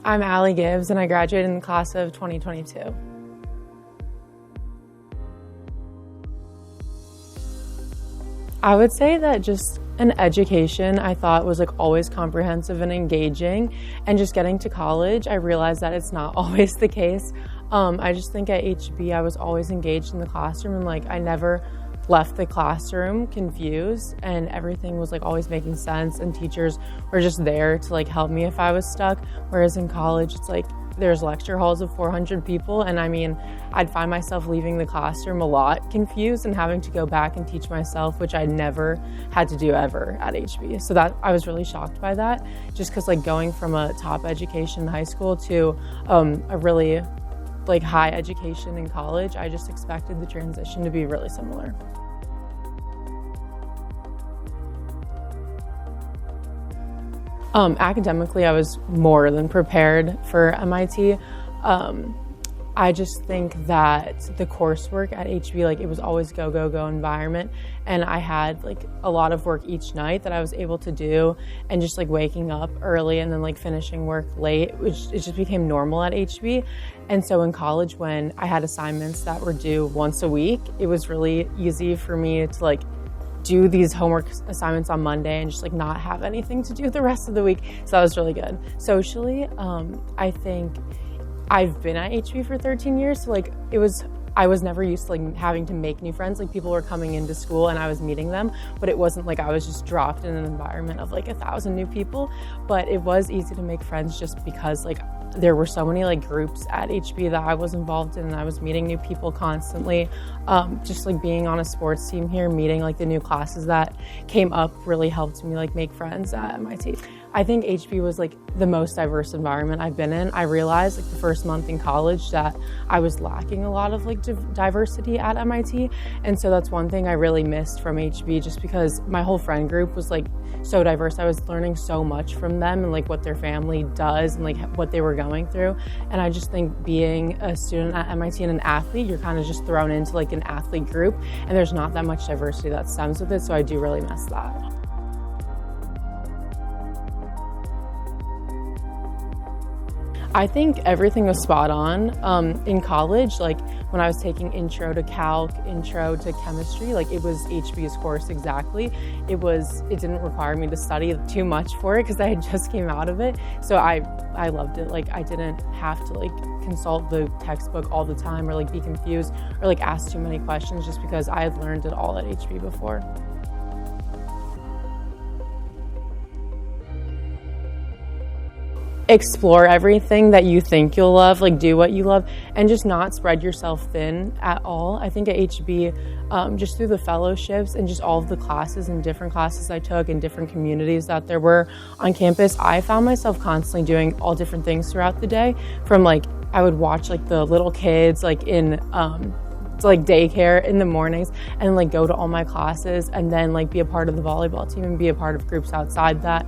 I'm Allie Gibbs and I graduated in the class of 2022. I would say that just an education I thought was like always comprehensive and engaging, and just getting to college I realized that it's not always the case. I just think at HB I was always engaged in the classroom, and like I never left the classroom confused, and everything was like always making sense, and teachers were just there to like help me if I was stuck. Whereas in college it's like there's lecture halls of 400 people, and I mean, I'd find myself leaving the classroom a lot confused and having to go back and teach myself, which I never had to do ever at HB. So that I was really shocked by that, just because like going from a top education in high school to a really like high education in college, I just expected the transition to be really similar. Academically, I was more than prepared for MIT. I just think that the coursework at HB, like it was always go, go, go environment. And I had like a lot of work each night that I was able to do, and just like waking up early and then like finishing work late, which it just became normal at HB. And so in college, when I had assignments that were due once a week, it was really easy for me to like do these homework assignments on Monday and just like not have anything to do the rest of the week. So that was really good. Socially, I think I've been at HB for 13 years, so like I was never used to like having to make new friends. Like people were coming into school and I was meeting them, but it wasn't like I was just dropped in an environment of like 1,000 new people. But it was easy to make friends just because like there were so many like groups at HB that I was involved in, and I was meeting new people constantly. Just like being on a sports team here, meeting like the new classes that came up really helped me like make friends at MIT. I think HB was like the most diverse environment I've been in. I realized like the first month in college that I was lacking a lot of like diversity at MIT. And so that's one thing I really missed from HB, just because my whole friend group was like so diverse. I was learning so much from them and like what their family does and like what they were going through. And I just think being a student at MIT and an athlete, you're kind of just thrown into like an athlete group, and there's not that much diversity that stems with it. So I do really miss that. I think everything was spot on. In college, like when I was taking intro to calc, intro to chemistry, like it was HB's course exactly. It didn't require me to study too much for it because I had just came out of it. So I loved it. Like I didn't have to like consult the textbook all the time or like be confused or like ask too many questions, just because I had learned it all at HB before. Explore everything that you think you'll love, like do what you love, and just not spread yourself thin at all. I think at HB, just through the fellowships and just all of the classes and different classes I took and different communities that there were on campus, I found myself constantly doing all different things throughout the day. From like, I would watch like the little kids like in like daycare in the mornings, and like go to all my classes, and then like be a part of the volleyball team and be a part of groups outside that.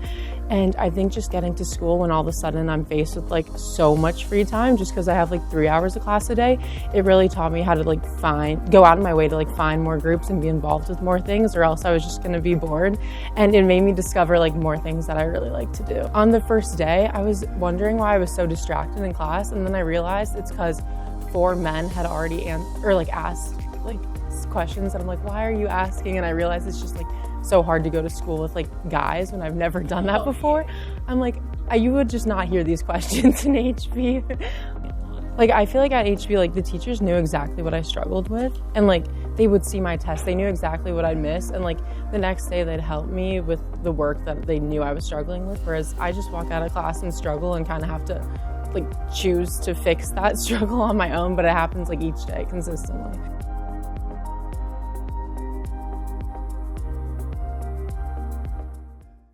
And I think just getting to school when all of a sudden I'm faced with like so much free time, just because I have like 3 hours of class a day, it really taught me how to like go out of my way to like find more groups and be involved with more things, or else I was just gonna be bored. And it made me discover like more things that I really like to do. On the first day, I was wondering why I was so distracted in class, and then I realized it's because 4 men had already asked like questions, and I'm like, why are you asking? And I realized it's just like so hard to go to school with like guys when I've never done that before. I'm like, you would just not hear these questions in HB. Like I feel like at HB, like the teachers knew exactly what I struggled with, and like they would see my test, they knew exactly what I'd miss, and like the next day they'd help me with the work that they knew I was struggling with, whereas I just walk out of class and struggle and kind of have to like choose to fix that struggle on my own, but it happens like each day consistently.